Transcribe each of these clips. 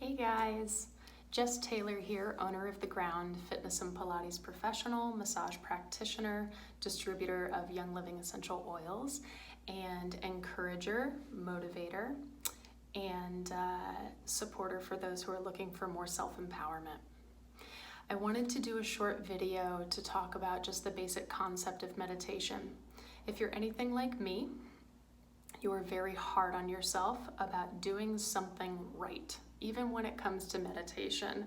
Hey guys, Jess Taylor here, owner of The Ground, fitness and Pilates professional, massage practitioner, distributor of Young Living essential oils, and encourager, motivator, and supporter for those who are looking for more self-empowerment. I wanted to do a short video to talk about just the basic concept of meditation. If you're anything like me, you are very hard on yourself about doing something right. Even when it comes to meditation,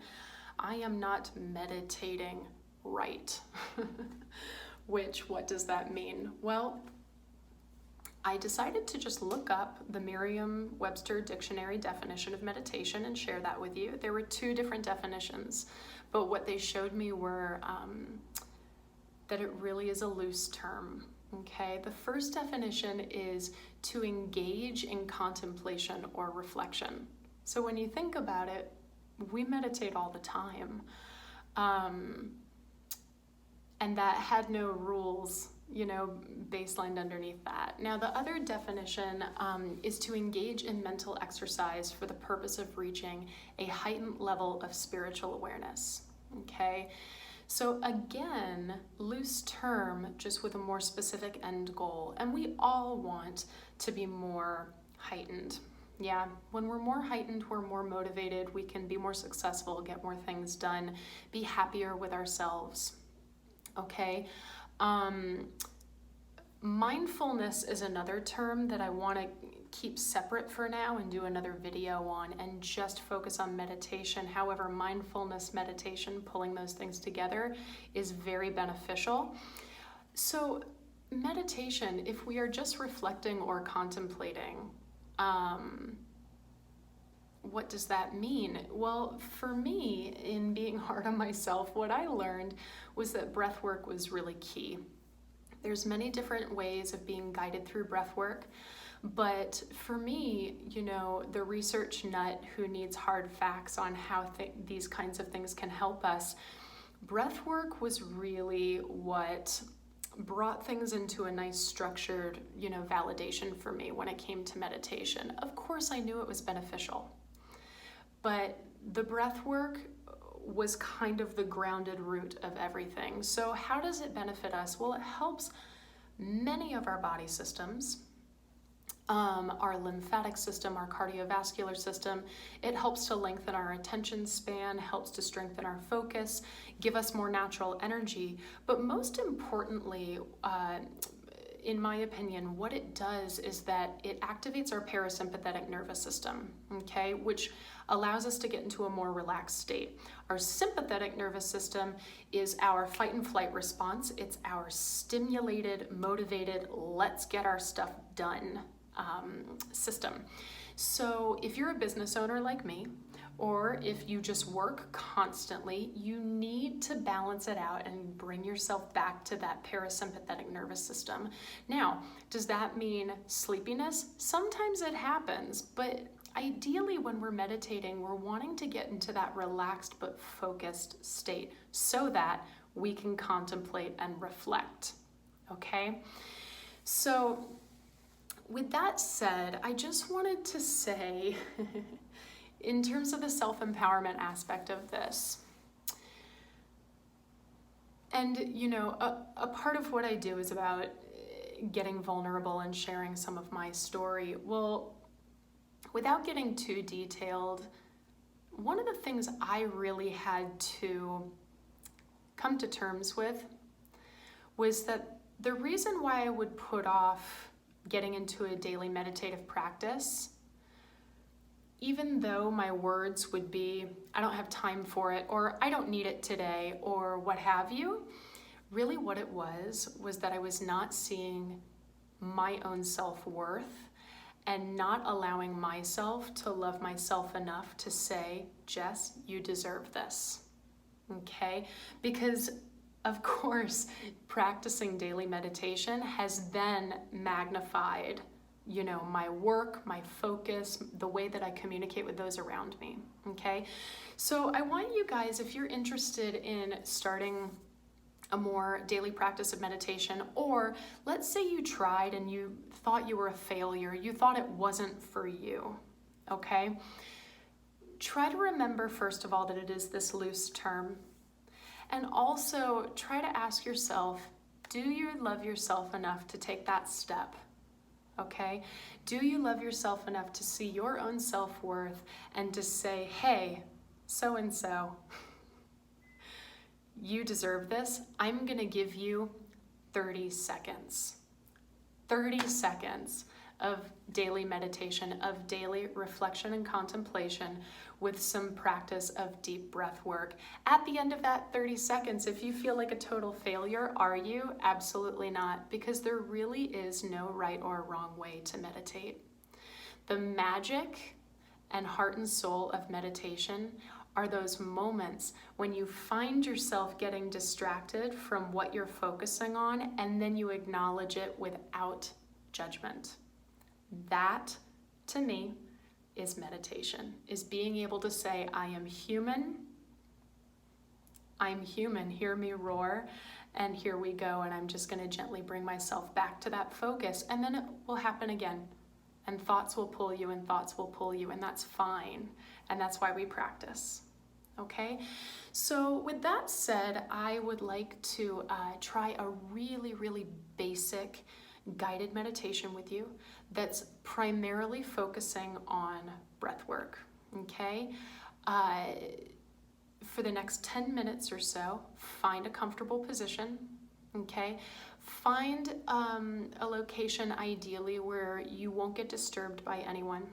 I am not meditating right. What does that mean? Well, I decided to just look up the Merriam-Webster dictionary definition of meditation and share that with you. There were two different definitions, but what they showed me were that it really is a loose term. Okay, the first definition is to engage in contemplation or reflection. So when you think about it, we meditate all the time. And that had no rules, baselined underneath that. Now, the other definition is to engage in mental exercise for the purpose of reaching a heightened level of spiritual awareness. Okay. So again, loose term, just with a more specific end goal. And we all want to be more heightened. Yeah, when we're more heightened, we're more motivated, we can be more successful, get more things done, be happier with ourselves. Okay. Mindfulness is another term that I want to keep separate for now and do another video on and just focus on meditation. However, mindfulness, meditation, pulling those things together is very beneficial. So meditation, if we are just reflecting or contemplating, what does that mean? Well, for me, in being hard on myself, what I learned was that breath work was really key. There's many different ways of being guided through breath work. But for me, the research nut who needs hard facts on how these kinds of things can help us, breath work was really what brought things into a nice structured, validation for me when it came to meditation. Of course, I knew it was beneficial, but the breath work was kind of the grounded root of everything. So how does it benefit us? Well, it helps many of our body systems. Our lymphatic system, our cardiovascular system. It helps to lengthen our attention span, helps to strengthen our focus, give us more natural energy. But most importantly, in my opinion, what it does is that it activates our parasympathetic nervous system, okay, which allows us to get into a more relaxed state. Our sympathetic nervous system is our fight and flight response. It's our stimulated, motivated, let's get our stuff done system. So if you're a business owner like me, or if you just work constantly, you need to balance it out and bring yourself back to that parasympathetic nervous system. Now, does that mean sleepiness? Sometimes it happens, but ideally when we're meditating, we're wanting to get into that relaxed but focused state so that we can contemplate and reflect, okay? So with that said, I just wanted to say, in terms of the self-empowerment aspect of this, and a part of what I do is about getting vulnerable and sharing some of my story. Well, without getting too detailed, one of the things I really had to come to terms with was that the reason why I would put off getting into a daily meditative practice, even though my words would be, I don't have time for it, or I don't need it today, or what have you, really what it was that I was not seeing my own self-worth and not allowing myself to love myself enough to say, Jess, you deserve this, okay? Because of course, practicing daily meditation has then magnified, my work, my focus, the way that I communicate with those around me, okay? So I want you guys, if you're interested in starting a more daily practice of meditation, or let's say you tried and you thought you were a failure, you thought it wasn't for you, okay? try to remember, first of all, that it is this loose term. And also try to ask yourself, do you love yourself enough to take that step? Okay? Do you love yourself enough to see your own self-worth and to say, hey, so-and-so, you deserve this. I'm gonna give you 30 seconds. 30 seconds of daily meditation, of daily reflection and contemplation with some practice of deep breath work. At the end of that 30 seconds, if you feel like a total failure, are you? Absolutely not, because there really is no right or wrong way to meditate. The magic and heart and soul of meditation are those moments when you find yourself getting distracted from what you're focusing on, and then you acknowledge it without judgment. That, to me, is meditation, is being able to say, I am human, hear me roar, and here we go, and I'm just gonna gently bring myself back to that focus, and then it will happen again, and thoughts will pull you, and thoughts will pull you, and that's fine, and that's why we practice, okay? So with that said, I would like to try a really, really basic guided meditation with you that's primarily focusing on breath work, okay? For the next 10 minutes or so, find a comfortable position, okay? Find a location ideally where you won't get disturbed by anyone,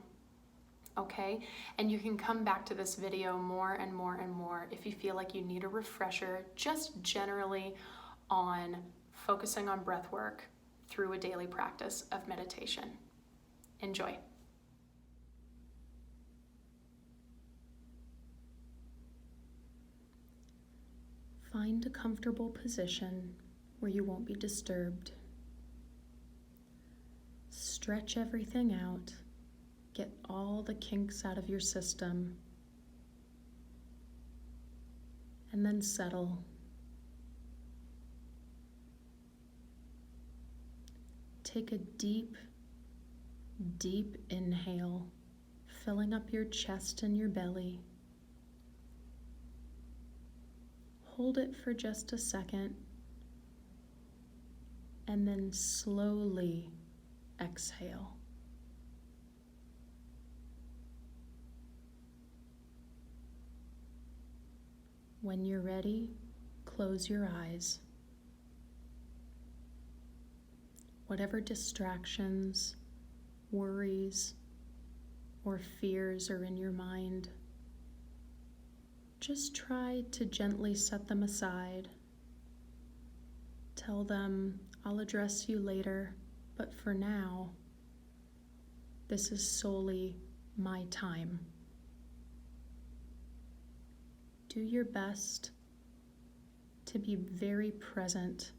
okay? And you can come back to this video more and more and more if you feel like you need a refresher, just generally on focusing on breath work through a daily practice of meditation. Enjoy. Find a comfortable position where you won't be disturbed. Stretch everything out. Get all the kinks out of your system. And then settle. Take a deep, deep inhale, filling up your chest and your belly. Hold it for just a second, and then slowly exhale. When you're ready, close your eyes. Whatever distractions, worries, or fears are in your mind, just try to gently set them aside. Tell them, I'll address you later, but for now, this is solely my time. Do your best to be very present,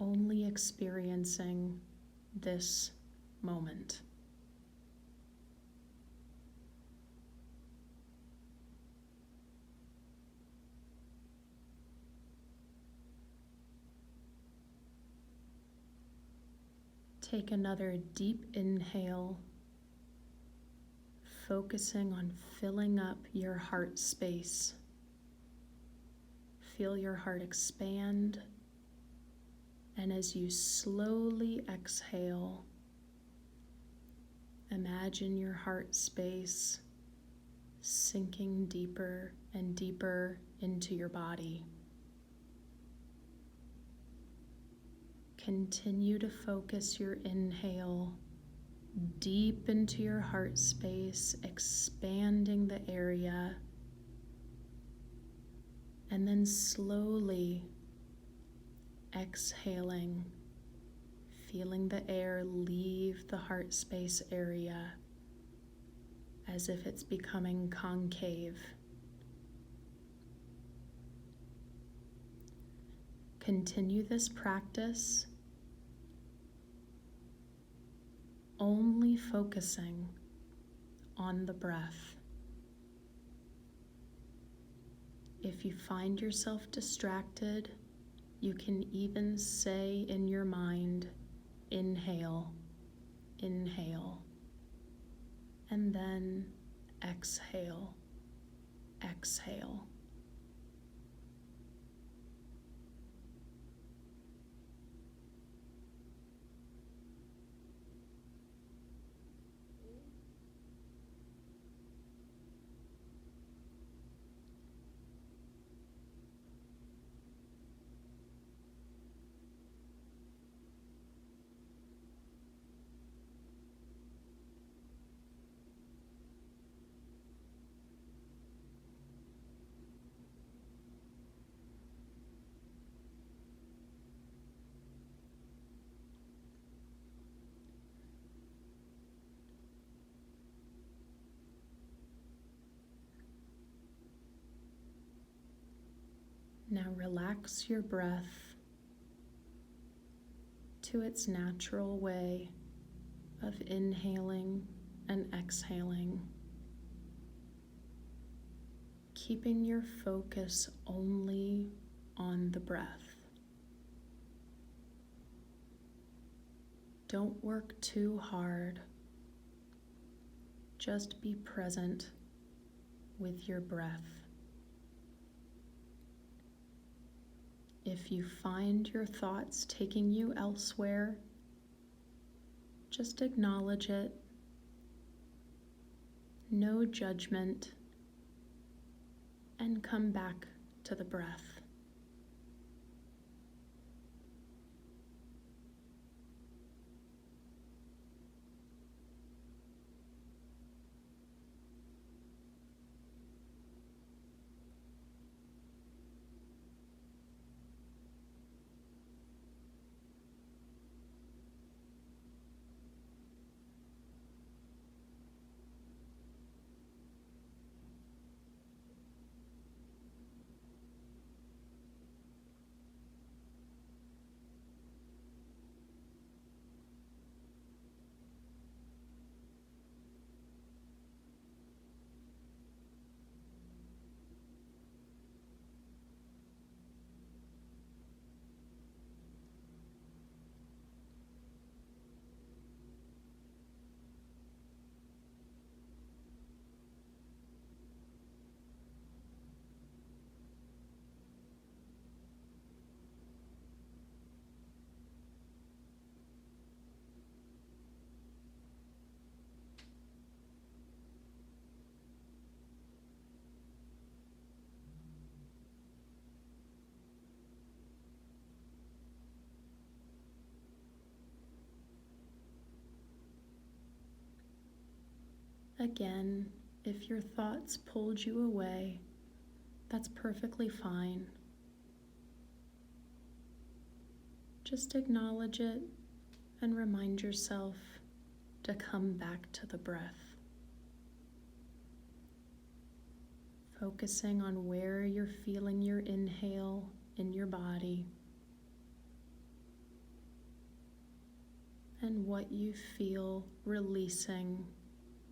only experiencing this moment. Take another deep inhale, focusing on filling up your heart space. Feel your heart expand. And as you slowly exhale, imagine your heart space sinking deeper and deeper into your body. Continue to focus your inhale deep into your heart space, expanding the area, and then slowly exhaling, feeling the air leave the heart space area as if it's becoming concave. Continue this practice, only focusing on the breath. If you find yourself distracted, you can even say in your mind, inhale, inhale, and then exhale, exhale. Now relax your breath to its natural way of inhaling and exhaling, keeping your focus only on the breath. Don't work too hard. Just be present with your breath. If you find your thoughts taking you elsewhere, just acknowledge it. No judgment, and come back to the breath. Again, if your thoughts pulled you away, that's perfectly fine. Just acknowledge it and remind yourself to come back to the breath. Focusing on where you're feeling your inhale in your body and what you feel releasing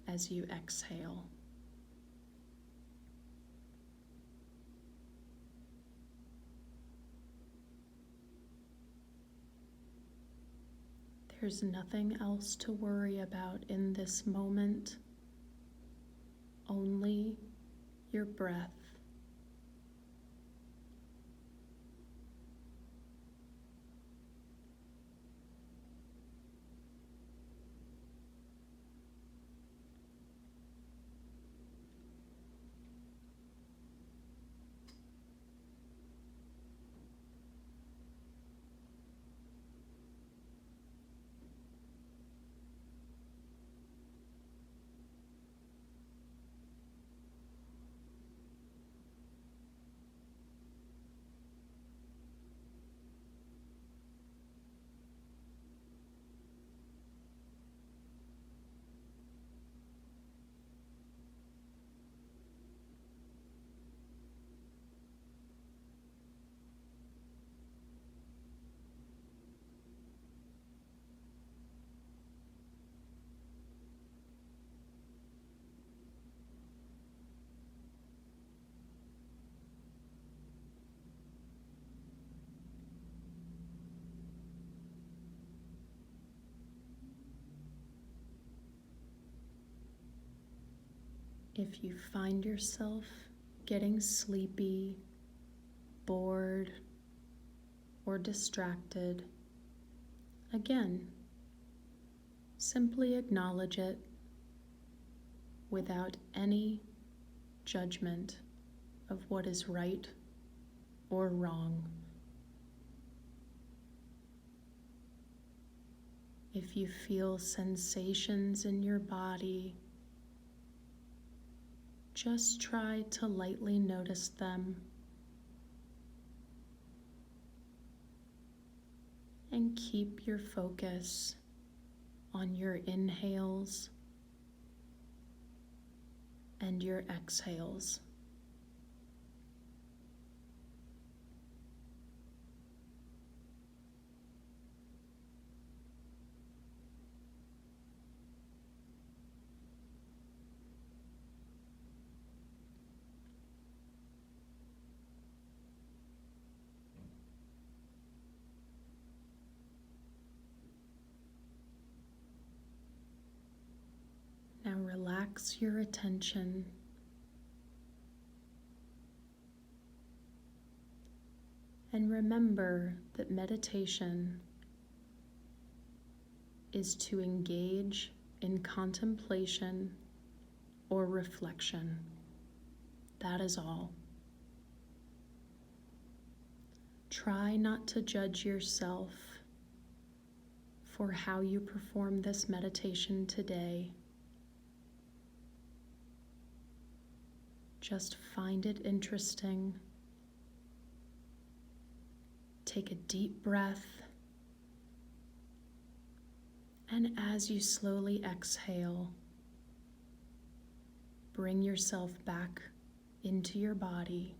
as you exhale. There's nothing else to worry about in this moment, only your breath. If you find yourself getting sleepy, bored, or distracted, again, simply acknowledge it without any judgment of what is right or wrong. If you feel sensations in your body, just try to lightly notice them and keep your focus on your inhales and your exhales. Now relax your attention and remember that meditation is to engage in contemplation or reflection. That is all. Try not to judge yourself for how you perform this meditation today. Just find it interesting. Take a deep breath. And as you slowly exhale, bring yourself back into your body.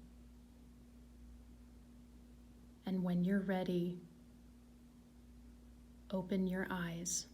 And when you're ready, open your eyes.